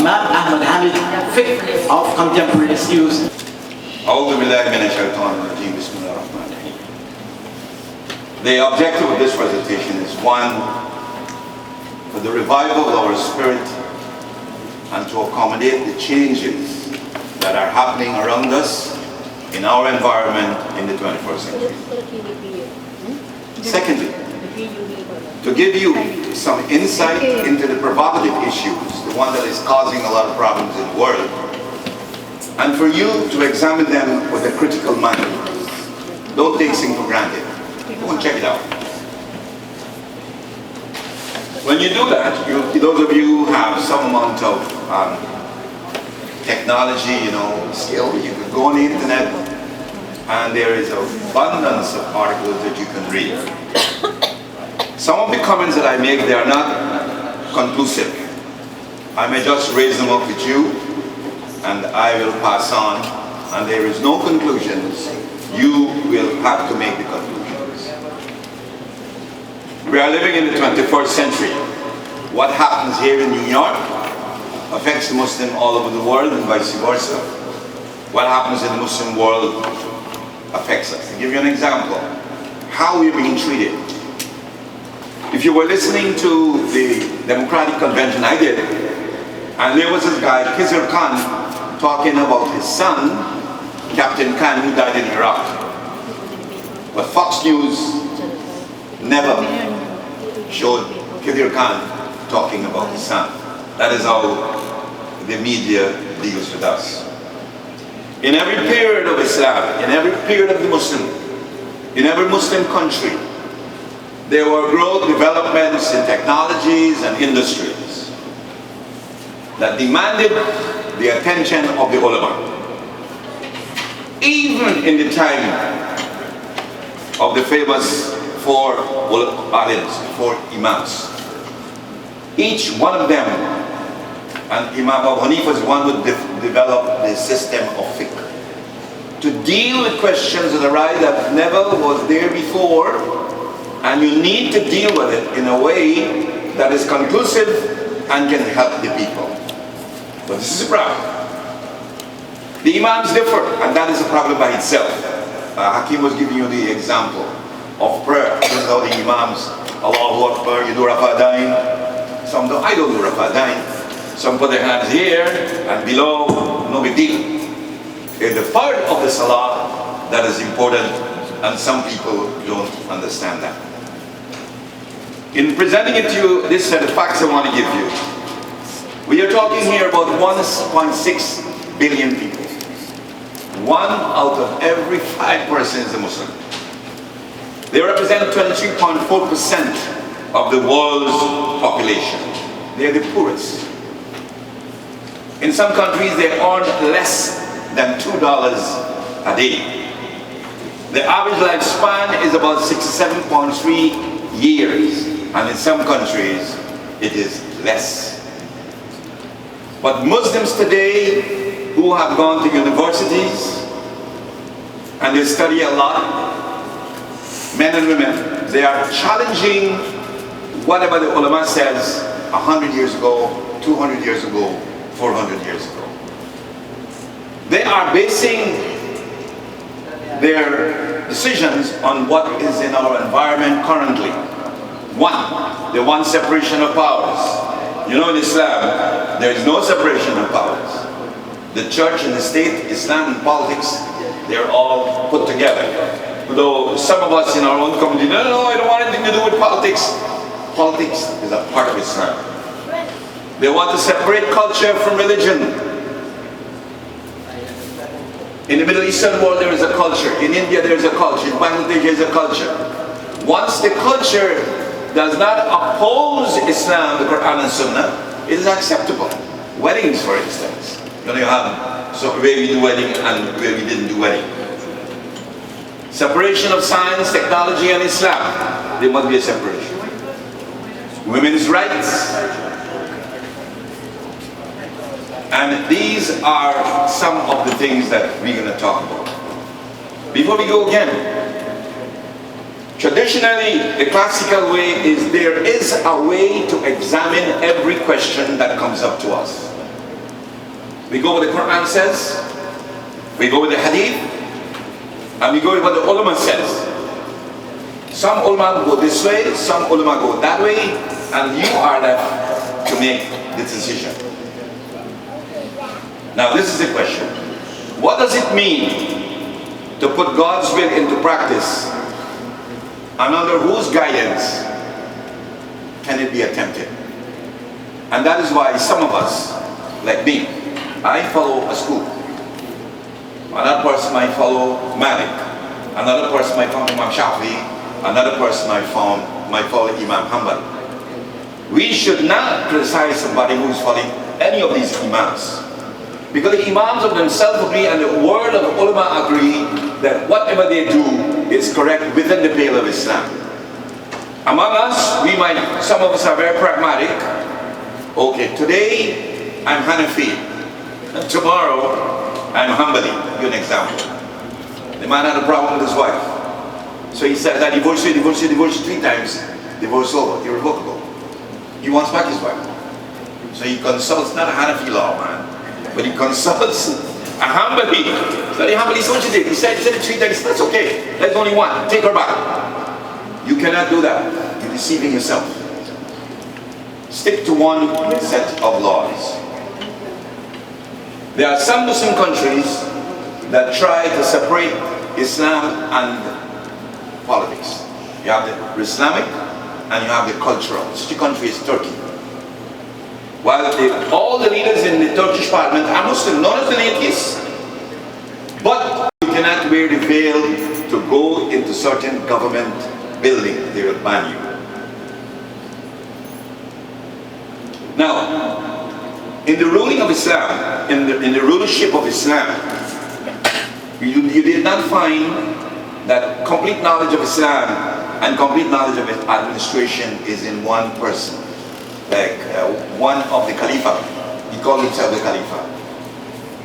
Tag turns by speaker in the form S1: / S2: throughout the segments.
S1: Imam Ahmad Hamid, Fiqh of Contemporary Issues.
S2: The objective of this presentation is one, for the revival of our spirit and to accommodate the changes that are happening around us in our environment in the 21st century. Secondly, to give you some insight into the provocative issues, the one that is causing a lot of problems in the world, and for you to examine them with a critical mind. Don't take things for granted. Go and check it out. When you do that, those of you who have some amount of technology, skill, you can go on the internet and there is an abundance of articles that you can read. Some of the comments that I make, they are not conclusive. I may just raise them up with you and I will pass on, and there is no conclusions. You will have to make the conclusions. We are living in the 21st century. What happens here in New York affects the Muslim all over the world and vice versa. What happens in the Muslim world affects us. To give you an example, how we're being treated. If you were listening to the Democratic Convention I did, and there was this guy, Khizr Khan, talking about his son, Captain Khan, who died in Iraq. But Fox News never showed Khizr Khan talking about his son. That is how the media deals with us. In every period of Islam, in every period of the Muslim, in every Muslim country, there were growth developments in technologies and industries that demanded the attention of the ulama. Even in the time of the famous four alims, four imams, each one of them, and Imam Abu Hanifa is one who developed the system of fiqh to deal with questions that arise that never was there before, and you need to deal with it in a way that is conclusive and can help the people. But this is a problem. The imams differ, and that is a problem by itself. Hakim was giving you the example of prayer. This is how the imams, Allahu Akbar, you do Rafadain. Some don't, I don't do Rafadain. Some put their hands here and below, no big deal. It's the part of the salah that is important, and some people don't understand that. In presenting it to you, this set of facts I want to give you. We are talking here about 1.6 billion people. 1 out of every 5 persons is a Muslim. They represent 23.4% of the world's population. They are the poorest. In some countries, they earn less than $2 a day. The average lifespan is about 67.3 years, and in some countries, it is less. But Muslims today who have gone to universities and they study a lot, men and women, they are challenging whatever the ulama says 100 years ago, 200 years ago, 400 years ago. They are basing their decisions on what is in our environment currently. One, they want separation of powers. You know, in Islam, there is no separation of powers. The church and the state, Islam and politics, they're all put together. Though some of us in our own community, no, I don't want anything to do with politics. Politics is a part of Islam. They want to separate culture from religion. In the Middle Eastern world, there is a culture. In India, there is a culture. In Bangladesh, there is a culture. Once the culture does not oppose Islam, the Quran and Sunnah, it is acceptable. Weddings, for instance. You have so where we do wedding and where we didn't do wedding. Separation of science, technology, and Islam. There must be a separation. Women's rights. And these are some of the things that we're going to talk about. Before we go again, traditionally, the classical way is there is a way to examine every question that comes up to us. We go what the Quran says, we go with the Hadith, and we go with what the ulama says. Some ulama go this way, some ulama go that way, and you are left to make the decision. Now this is the question. What does it mean to put God's will into practice? And under whose guidance can it be attempted? And that is why some of us, like me, I follow a school. Another person might follow Malik. Another person might follow Imam Shafi. Another person might follow Imam Hamid. We should not criticize somebody who's following any of these imams. Because the imams of themselves agree and the word of the ulama agree that whatever they do is correct within the pale of Islam. Among us, some of us are very pragmatic. Okay, today I'm Hanafi, and tomorrow I'm Hanbali. Give you an example. The man had a problem with his wife. So he says, I divorce you 3 times. Divorce over, irrevocable. He wants back his wife. So he consults, not a Hanafi law man, but he consults a Hanbali. So the Hanbali said, what you did? He said it 3 times. That's okay. There's only one. Take her back. You cannot do that. You're deceiving yourself. Stick to one set of laws. There are some Muslim countries that try to separate Islam and politics. You have the Islamic and you have the cultural. Such a country is Turkey. While all the leaders in the Turkish parliament are Muslim, none of the atheists. But you cannot wear the veil to go into certain government buildings. They will ban you. Now, in the ruling of Islam, in the rulership of Islam, you did not find that complete knowledge of Islam and complete knowledge of administration is in one person. Like one of the Khalifa, he called himself the Khalifa.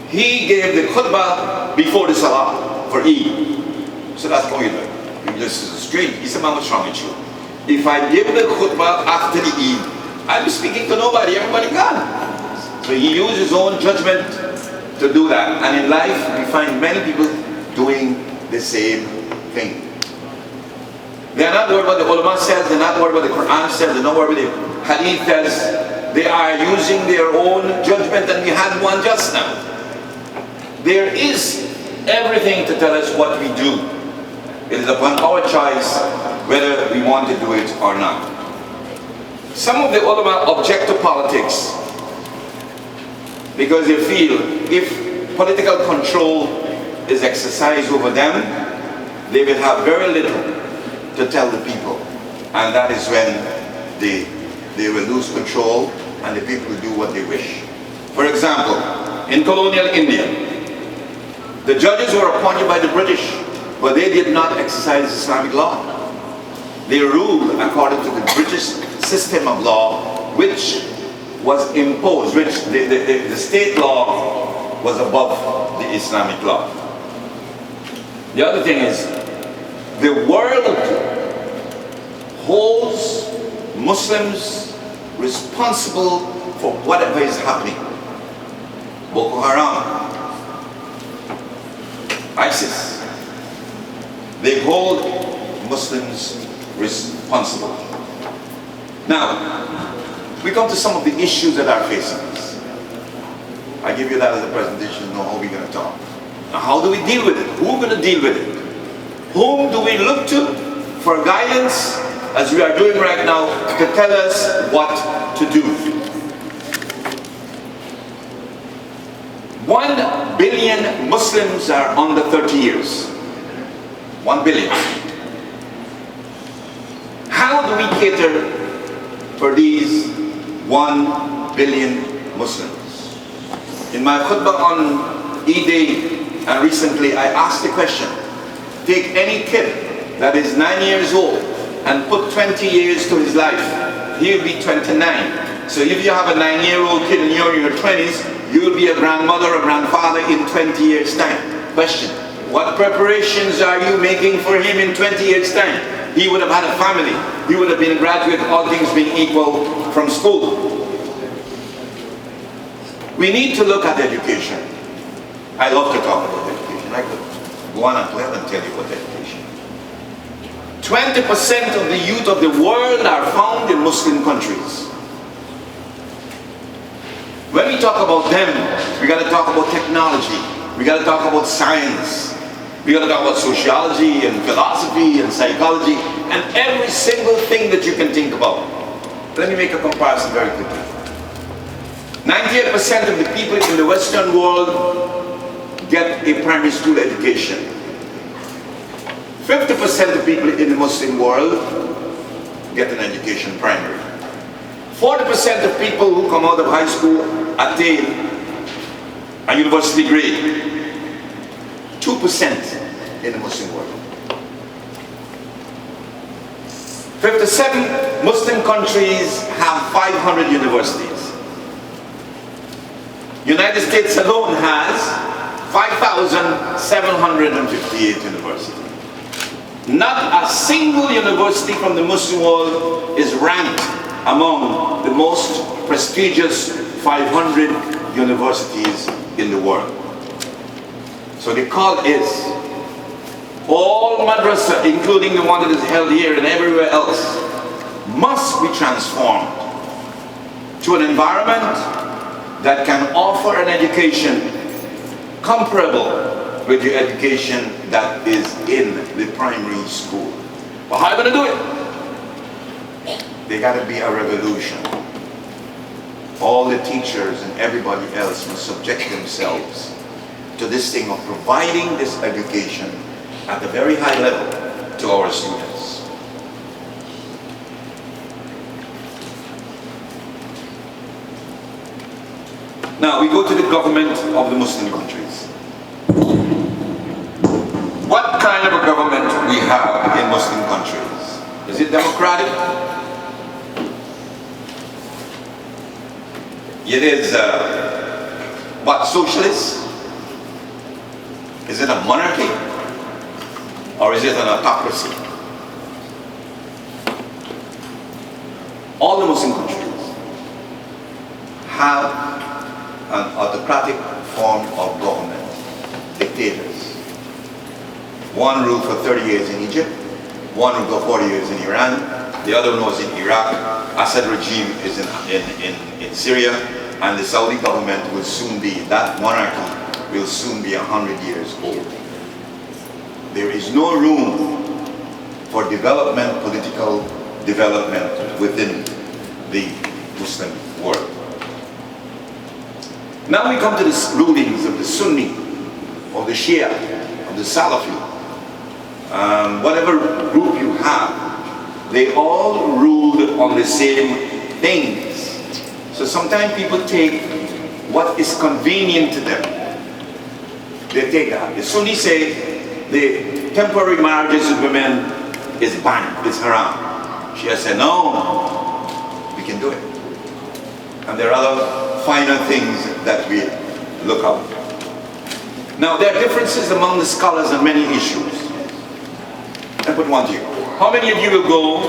S2: He gave the khutbah before the Salah for Eid. So that's going on. This is strange. He said, man, what's wrong with you? If I give the khutbah after the Eid, I'll be speaking to nobody, everybody gone. So he used his own judgment to do that. And in life, we find many people doing the same thing. They're not worried what the ulama says, they're not worried what the Quran says, they're not worried what the Hadith says. They are using their own judgment, and we had one just now. There is everything to tell us what we do. It is upon our choice whether we want to do it or not. Some of the ulama object to politics because they feel if political control is exercised over them, they will have very little to tell the people, and that is when they will lose control and the people will do what they wish. For example, in colonial India, the judges were appointed by the British, but they did not exercise Islamic law. They ruled according to the British system of law, which was imposed, which the state law was above the Islamic law. The other thing is, the world holds Muslims responsible for whatever is happening. Boko Haram, ISIS, they hold Muslims responsible. Now, we come to some of the issues that are facing us. I give you that as a presentation to know how we're going to talk. Now, how do we deal with it? Who are going to deal with it? Whom do we look to for guidance, as we are doing right now, to tell us what to do? 1 billion Muslims are under 30 years. 1 billion. How do we cater for these 1 billion Muslims? In my khutbah on Eid Day, and recently I asked the question, take any kid that is 9 years old and put 20 years to his life, he'll be 29. So if you have a 9-year-old kid and you're in your 20s, you'll be a grandmother or grandfather in 20 years time. Question, what preparations are you making for him in 20 years time? He would have had a family. He would have been a graduate, all things being equal, from school. We need to look at education. I love to talk about education. I could go on and tell you about education. 20% of the youth of the world are found in Muslim countries. When we talk about them, we got to talk about technology. We got to talk about science. We got to talk about sociology and philosophy and psychology and every single thing that you can think about. Let me make a comparison very quickly. 98% of the people in the Western world get a primary school education. 50% of people in the Muslim world get an education primary. 40% of people who come out of high school attain a university grade. 2% in the Muslim world. 57 Muslim countries have 500 universities. United States alone has 5,758 universities. Not a single university from the Muslim world is ranked among the most prestigious 500 universities in the world. So the call is, all madrasa, including the one that is held here and everywhere else, must be transformed to an environment that can offer an education comparable with the education that is in the primary school. But how are you going to do it? There got to be a revolution. All the teachers and everybody else must subject themselves to this thing of providing this education at a very high level to our students. Now we go to the government of the Muslim countries. What kind of a government we have in Muslim countries? Is it democratic? It is what, socialist? Is it a monarchy? Or is it an autocracy? All the Muslim countries have an autocratic form of government, dictators. One ruled for 30 years in Egypt, one ruled for 40 years in Iran, the other one was in Iraq, Assad regime is in Syria, and the Saudi government will soon be, that monarchy will soon be 100 years old. There is no room for development, political development within the Muslim world. Now we come to the rulings of the Sunni, of the Shia, of the Salafi. Whatever group you have, they all ruled on the same things. So sometimes people take what is convenient to them. They take that. The Sunni say the temporary marriages with women is banned, it's haram. Shia said, no, we can do it. And there are other finer things that we look out. Now there are differences among the scholars on many issues. I put one to you. How many of you will go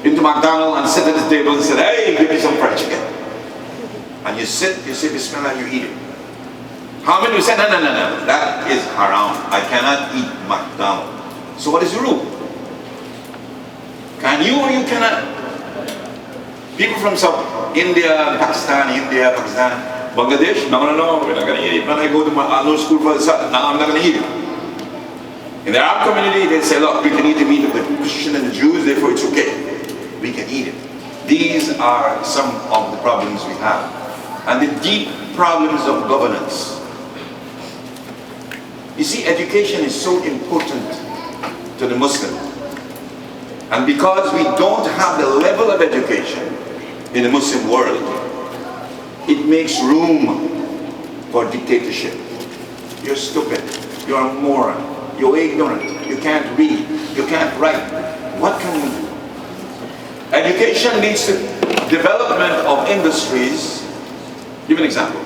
S2: into McDonald's and sit at the table and say, hey, give me some fried chicken? And you sit, you say Bismillah, and you eat it. How many will say, no, that is haram. I cannot eat McDonald's. So what is the rule? Can you or you cannot? People from South India, Pakistan, Bangladesh, no, we're not going to eat it. When I go to my school for the South, no, I'm not going to eat it. In the Arab community, they say, look, we can eat the meat of the Christian and the Jews, therefore it's okay. We can eat it. These are some of the problems we have. And the deep problems of governance. You see, education is so important to the Muslim. And because we don't have the level of education in the Muslim world, it makes room for dictatorship. You're stupid. You're a moron. You're ignorant. You can't read. You can't write. What can we do? Education leads to development of industries. Give an example.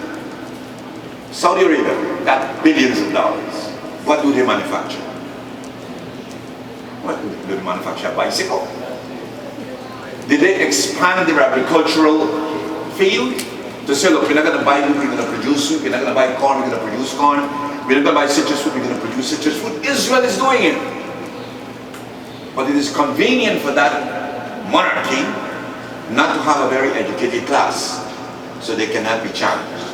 S2: Saudi Arabia got billions of dollars. What do they manufacture? What do they manufacture? A bicycle? Did they expand their agricultural field? To say, look, we're not going to buy food, we're going to produce food. We're not going to buy corn, we're going to produce corn. We're not going to buy citrus fruit, we're going to produce citrus fruit. Israel is doing it. But it is convenient for that monarchy not to have a very educated class, so they cannot be challenged.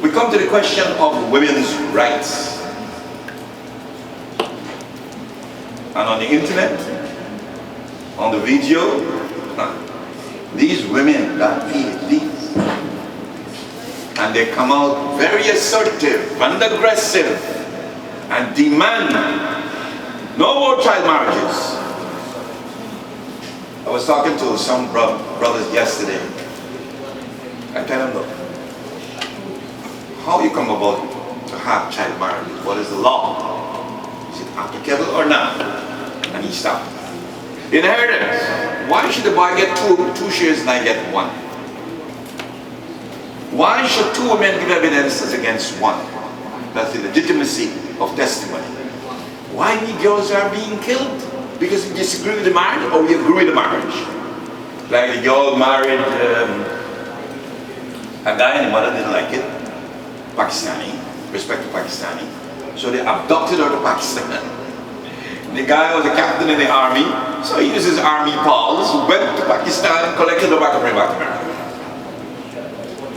S2: We come to the question of women's rights. And on the internet, on the video, these women got PhDs. And they come out very assertive and aggressive and demand no more child marriages. I was talking to some brothers yesterday. I tell them, look, how you come about to have child marriages? What is the law? Is it applicable or not? And he stopped. Inheritance. Why should the boy get two shares and I get one? Why should two women give evidence as against one? That's the legitimacy of testimony. Why we girls are being killed? Because we disagree with the marriage or we agree with the marriage? Like the girl married a guy and the mother didn't like it. Pakistani, respect to Pakistani. So they abducted her to Pakistan. The guy was a captain in the army, so he used his army pals, went to Pakistan, collected her back and bring back to America.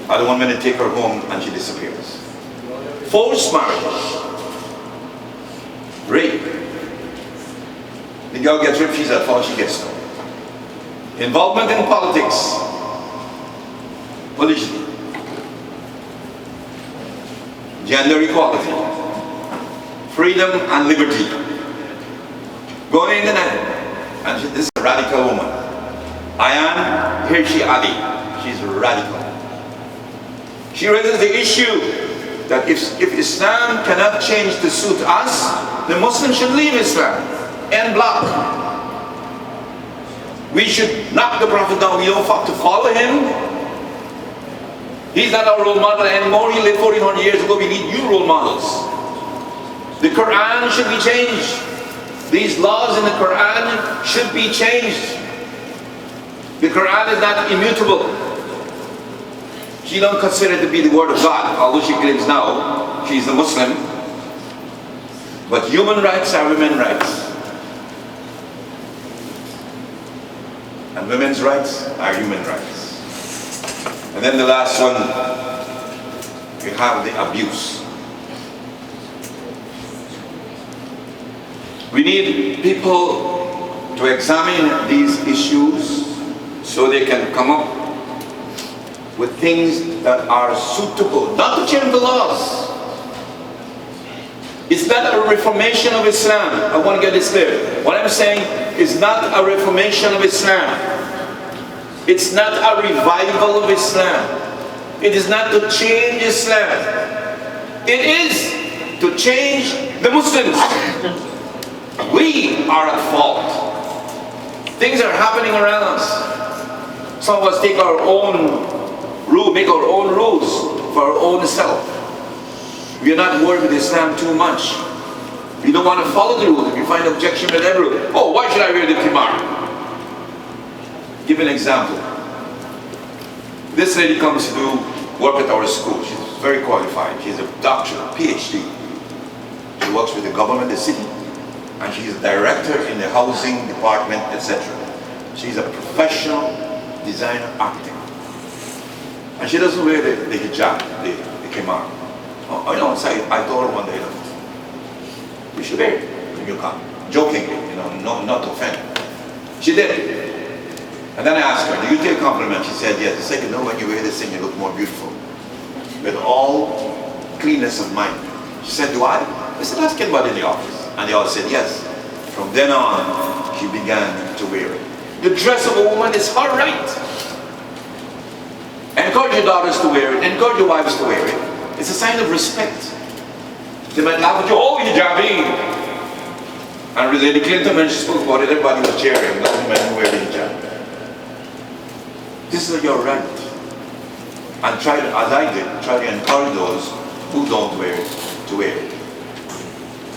S2: Other one minute take her home and she disappears. Forced marriage. Rape. The girl gets raped, she's at fault, she gets stoned. Involvement in politics. Polygyny. Gender equality. Freedom and liberty. Go on the internet. And this is a radical woman. Ayan Hirsi Ali. She's radical. She raises the issue that if Islam cannot change to suit us, the Muslims should leave Islam and block. We should knock the Prophet down. We don't have to follow him. He's not our role model anymore. He lived 1400 years ago. We need new role models. The Quran should be changed. These laws in the Quran should be changed. The Quran is not immutable. She don't consider it to be the word of God, although she claims now she's a Muslim. But human rights are women's rights. And women's rights are human rights. And then the last one, you have the abuse. We need people to examine these issues so they can come up with things that are suitable, not to change the laws. It's not a reformation of Islam. I want to get this clear. What I'm saying is not a reformation of Islam. It's not a revival of Islam. It is not to change Islam. It is to change the Muslims. We are at fault. Things are happening around us. Some of us take our own rule, make our own rules for our own self. We are not worried with Islam too much. We don't want to follow the rules. If you find objection with every rule, oh, why should I wear the khimar? Give an example. This lady comes to work at our school. She's very qualified. She's a doctor, a PhD. She works with the government, the city, and she's a director in the housing department, etc. She's a professional designer, architect. And she doesn't wear the hijab, the khimar. Oh, you know, so I told her one day, you should wear it when you come. Jokingly, you know, not to offend. She did. And then I asked her, do you take a compliment? She said, yes. I said, you know, when you wear this thing, you look more beautiful. With all cleanness of mind. She said, do I? I said, ask anybody in the office. And they all said, yes. From then on, she began to wear it. The dress of a woman is her right. Encourage your daughters to wear it. Encourage your wives to wear it. It's a sign of respect. They might laugh at you, oh, hijabi. And Lady Clinton, when she spoke about it, everybody was cheering. Not the men who wear the hijab. This is your right. And try to, as I did, try to encourage those who don't wear it to wear it.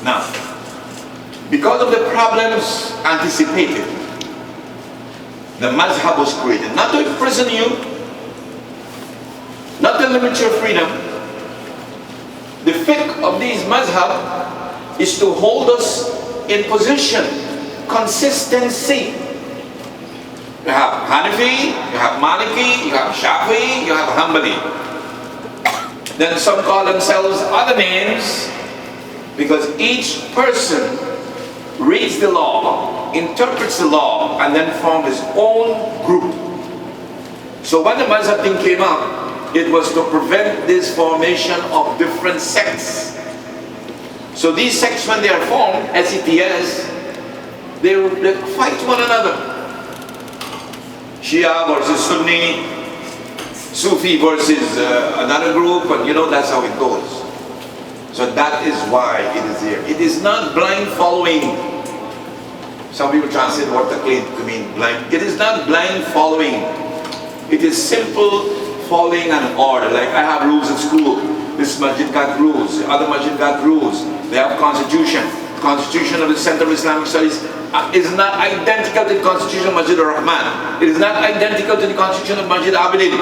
S2: Now, because of the problems anticipated, the mazhab was created, not to imprison you, not to limit your freedom. The fiqh of these mazhab is to hold us in position, consistency. You have Hanafi, you have Maliki, you have Shafi'i, you have Hanbali. Then some call themselves other names because each person reads the law, interprets the law, and then forms his own group. So when the mazhab thing came up, it was to prevent this formation of different sects. So these sects, when they are formed, SETS, they fight one another. Shia versus Sunni, Sufi versus another group, and you know that's how it goes. So that is why it is here. It is not blind following. Some people translate what taqlid to mean blind. It is not blind following. It is simple following an order. Like I have rules at school. This masjid got rules, the other masjid got rules. They have constitution. Constitution of the Center of Islamic Studies is not identical to the constitution of Masjid al-Rahman. It is not identical to the constitution of Masjid Abidin.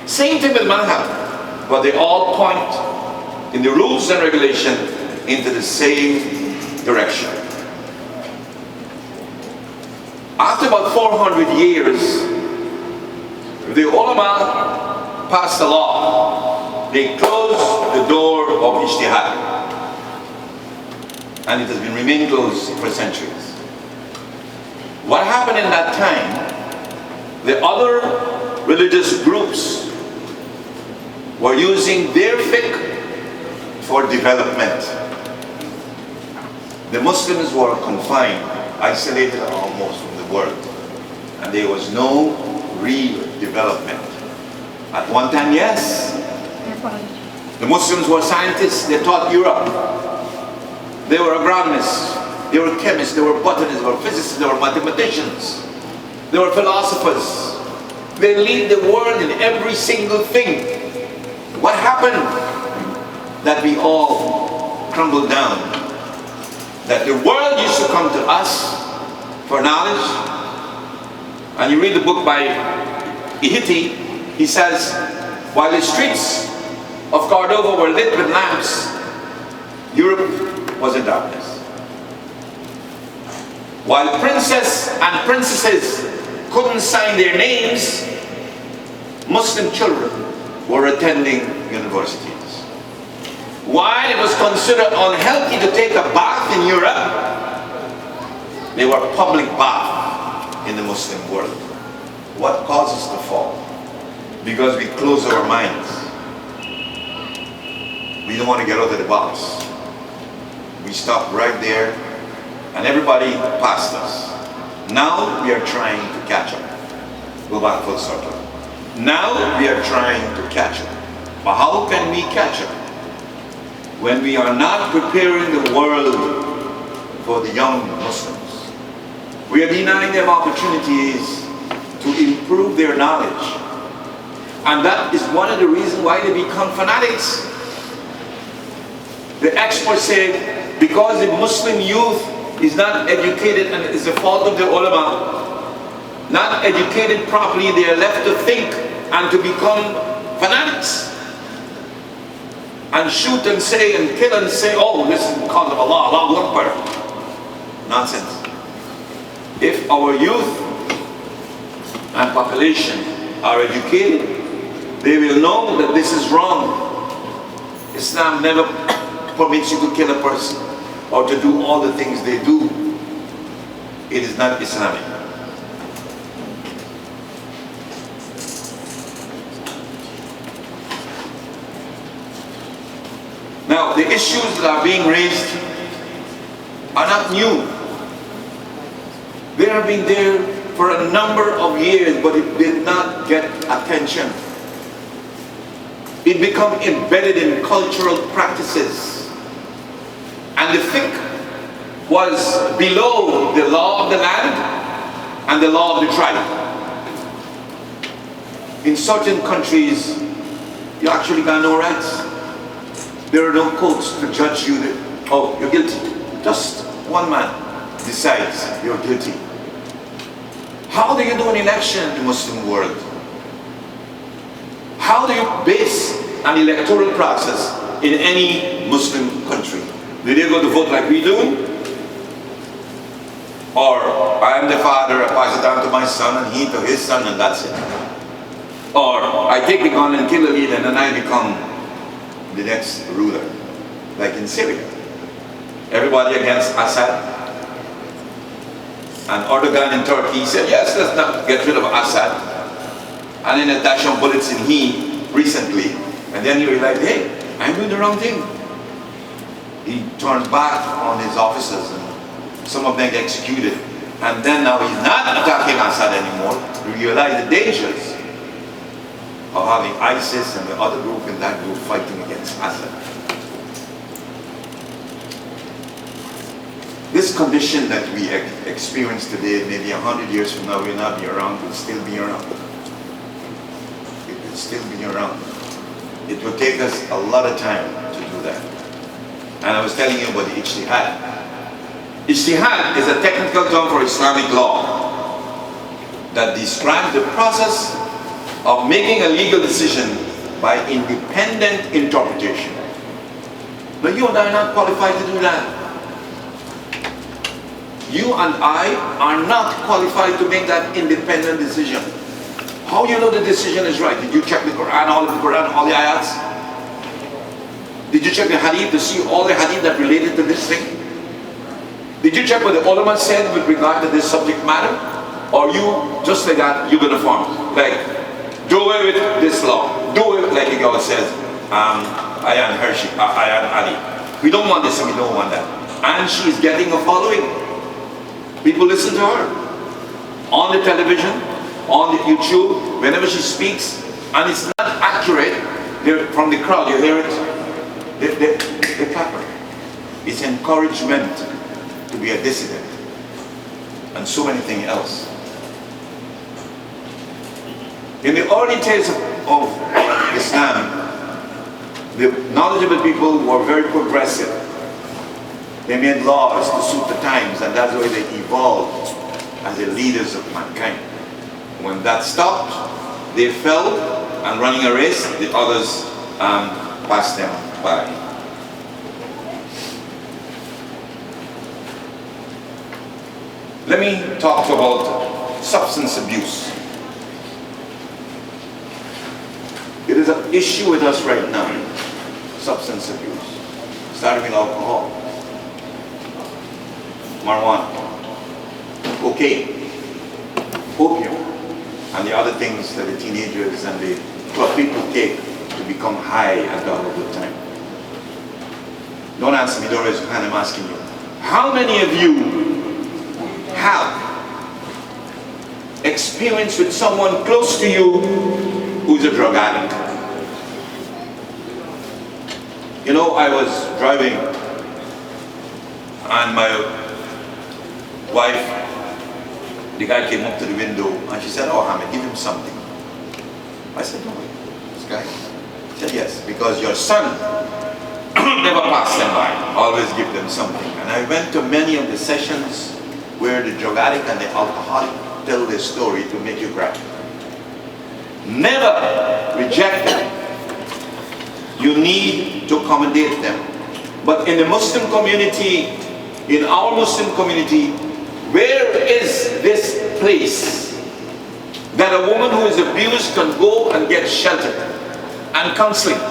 S2: Same thing with madhab. But they all point in the rules and regulation into the same direction. After about 400 years, the ulama passed a law. They closed the door of ijtihad. And it has been remaining closed for centuries. What happened in that time, the other religious groups were using their fiqh for development. The Muslims were confined, isolated almost from the world. And there was no real development. At one time, yes. The Muslims were scientists, they taught Europe. They were agronomists, they were chemists, they were botanists, they were physicists, they were mathematicians, they were philosophers. They lead the world in every single thing. What happened? That we all crumbled down. That the world used to come to us for knowledge. And you read the book by Ihiti, he says, while the streets of Cordova were lit with lamps, Europe was in darkness. While princes and princesses couldn't sign their names, Muslim children were attending universities. While it was considered unhealthy to take a bath in Europe, they were public baths in the Muslim world. What caused us to fall? Because we closed our minds. We don't want to get out of the box. We stopped right there and everybody passed us. Now we are trying to catch up. Go back full circle. Now we are trying to catch up. But how can we catch up? When we are not preparing the world for the young Muslims. We are denying them opportunities to improve their knowledge. And that is one of the reasons why they become fanatics. The experts say, because the Muslim youth is not educated and it's the fault of the ulama, not educated properly, they are left to think and to become fanatics. And shoot and say and kill and say, oh, this is because of Allah, Allahu Akbar. Nonsense. If our youth and population are educated, they will know that this is wrong. Islam never permits you to kill a person or to do all the things they do. It is not Islamic. Now, the issues that are being raised are not new. They have been there for a number of years, but it did not get attention. It became embedded in cultural practices. And the fiqh was below the law of the land and the law of the tribe. In certain countries, you actually got no rights. There are no courts to judge you that, oh, you're guilty. Just one man decides you're guilty. How do you do an election in the Muslim world? How do you base an electoral process in any Muslim country? Do they go to vote like we do? Or I am the father, I pass it down to my son, and he to his son, and that's it. Or I take the gun and kill the leader, and then I become the next ruler, like in Syria. Everybody against Assad. And Erdogan in Turkey said, yes, let's not get rid of Assad. And then a dash of bullets in he recently. And then he realized, hey, I'm doing the wrong thing. He turned back on his officers, and some of them get executed. And then now he's not attacking Assad anymore. He realized the dangers of having ISIS and the other group and that group fighting against Assad. This condition that we experience today, maybe 100 years from now, will not be around, will still be around. It will still be around. It will take us a lot of time to do that. And I was telling you about the ijtihad. Ijtihad is a technical term for Islamic law that describes the process of making a legal decision by independent interpretation. But you and I are not qualified to do that. You and I are not qualified to make that independent decision. How you know the decision is right? Did you check the Quran, all of the Quran, all the ayats? Did you check the hadith to see all the hadith that related to this thing? Did you check what the ulama said with regard to this subject matter? Or you, just like that, you're going to form? Like, do away with this law. Do it like the God says, Ayan Hershey, Ayan Ali. We don't want this and we don't want that. And she's getting a following. People listen to her on the television, on the YouTube, whenever she speaks, and it's not accurate. From the crowd, you hear it. They clap her. It's encouragement to be a dissident, and so many things else. In the early days of Islam, the knowledgeable people were very progressive. They made laws to suit the times, and that's the way they evolved as the leaders of mankind. When that stopped, they fell, and running a race, the others passed them by. Let me talk about substance abuse. It is an issue with us right now, substance abuse, starting with alcohol, marijuana, cocaine, opium, and the other things that the teenagers and the club people take to become high and have a good time. Don't answer me, don't raise your hand, I'm asking you. How many of you have experience with someone close to you who's a drug addict? You know, I was driving and my wife, the guy came up to the window and she said, "Oh, Hamid, give him something." I said, "No, this guy?" She said, "Yes, because your son never passed them by. Always give them something." And I went to many of the sessions where the drug addict and the alcoholic tell their story to make you cry. Never reject them. You need to accommodate them. But in the Muslim community, in our Muslim community, where is this place that a woman who is abused can go and get shelter and counseling?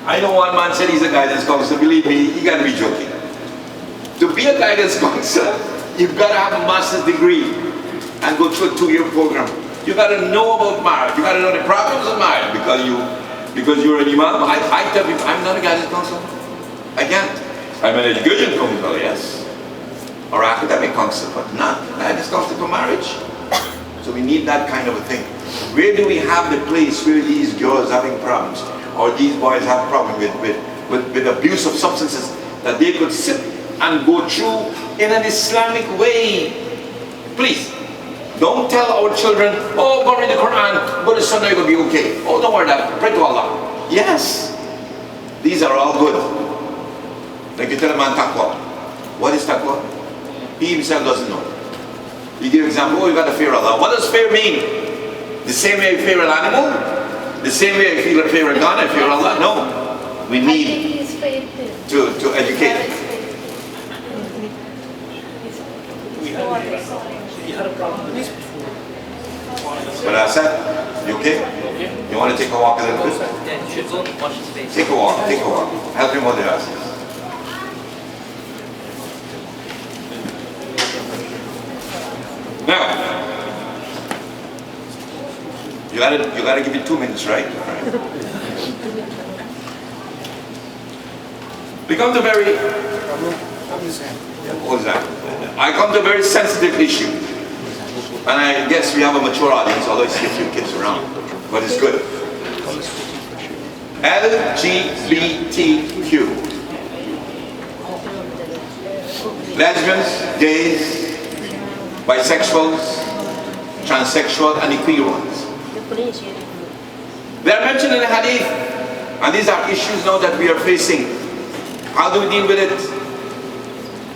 S2: I know one man said he's a guidance counselor. Believe me, he got to be joking. To be a guidance counselor, you've got to have a master's degree and go through a 2-year program. You got to know about marriage. You got to know the problems of marriage because you're an imam. I tell people, I'm not a guidance counselor. I can't. I'm an education counselor, yes, or academic counselor, but not guidance counselor for marriage. So we need that kind of a thing. Where do we have the place where these girls having problems, or these boys have problems with abuse of substances, that they could sit and go through in an Islamic way? Please, don't tell our children, "Oh, go read the Quran, go to Sunnah, you're going to be okay. Oh, don't worry about it, pray to Allah." Yes, these are all good. Like you tell a man taqwa. What is taqwa? He himself doesn't know. You give example, "Oh, you got to fear Allah." What does fear mean? The same way you fear an animal? The same way I feel a fear of God, I fear Allah. No. We need to educate.
S3: You had a problem with this before.
S2: But I said, you okay? You want to take a walk a little bit?
S3: Yeah, you should go and wash his face.
S2: Take a walk, take a walk. Help him with the asses. Now, you gotta give it 2 minutes, right? All right. We come to very, what is that? I come to a very sensitive issue. And I guess we have a mature audience, although I see a few kids around. But it's good. LGBTQ. Lesbians, gays, bisexuals, transsexual, and the queer ones. They are mentioned in the hadith. And these are issues now that we are facing. How do we deal with it?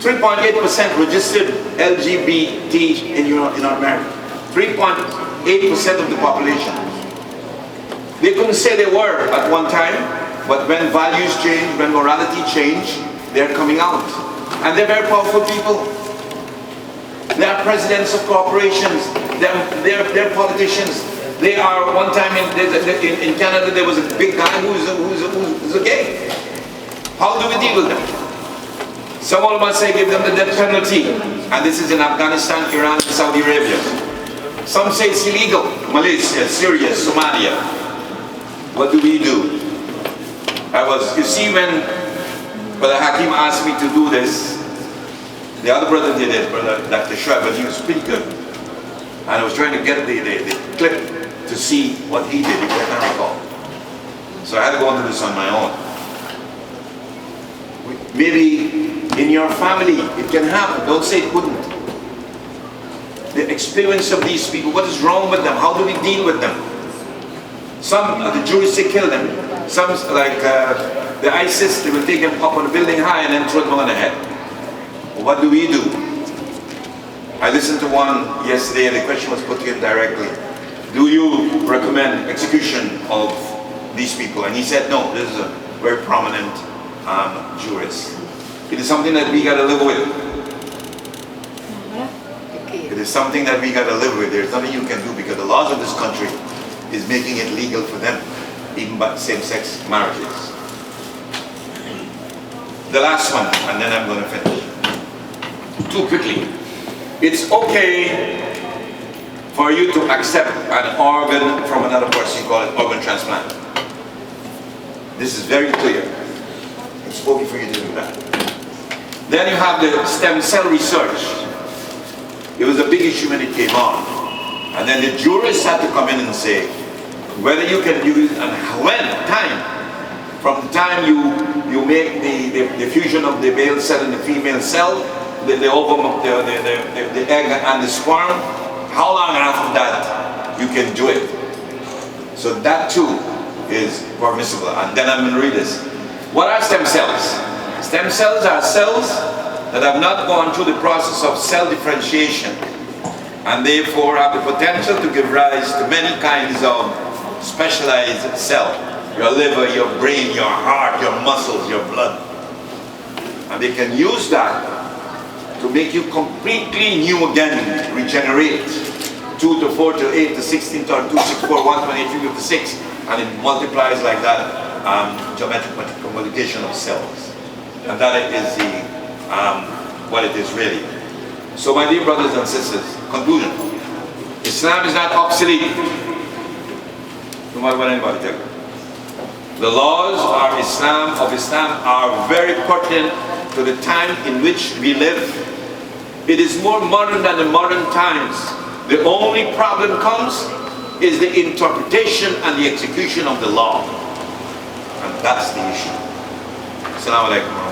S2: 3.8% registered LGBT in our America. 3.8% of the population. They couldn't say they were at one time, but when values change, when morality change, they're coming out. And they're very powerful people. They are presidents of corporations. They're politicians. They are, one time in Canada, there was a big guy who's a gay. How do we deal with them? Some of us say give them the death penalty. And this is in Afghanistan, Iran, and Saudi Arabia. Some say it's illegal. Malaysia, Syria, Somalia. What do we do? You see, when Brother Hakim asked me to do this, the other brother did it, Brother Dr. Shoaib, but he was pretty good. And I was trying to get the clip to see what he did, if I can recall. So I had to go into this on my own. Maybe in your family, it can happen. Don't say it wouldn't. The experience of these people, what is wrong with them? How do we deal with them? Some, the Jews, they kill them. Some, like the ISIS, they will take them up on a building high and then throw them on the head. What do we do? I listened to one yesterday and the question was put to him directly. Do you recommend execution of these people? And he said, no, this is a very prominent jurist. It is something that we got to live with. It is something that we got to live with. There's nothing you can do because the laws of this country is making it legal for them, even by same-sex marriages. The last one, and then I'm going to finish. Too quickly. It's okay for you to accept an organ from another person. You call it organ transplant. This is very clear. It's okay for you to do that. Then you have the stem cell research. It was a big issue when it came on. And then the jurists had to come in and say whether you can use and when time. From the time you make the fusion of the male cell and the female cell, the ovum, the egg and the sperm, how long after that you can do it. So that too is permissible. And then I'm going to read this. What are stem cells? Stem cells are cells that have not gone through the process of cell differentiation and therefore have the potential to give rise to many kinds of specialized cells. Your liver, your brain, your heart, your muscles, your blood. And they can use that to make you completely new again, regenerate. 2 to 4 to 8 to 16 to 2, 6, 4, 1, 28, 56, and it multiplies like that, geometric multiplication of cells. And that is the, what it is really. So my dear brothers and sisters, conclusion. Islam is not obsolete. No matter what anybody tells you. The laws of Islam are very pertinent to the time in which we live. It is more modern than the modern times. The only problem comes is the interpretation and the execution of the law. And that's the issue. Assalamu alaikum.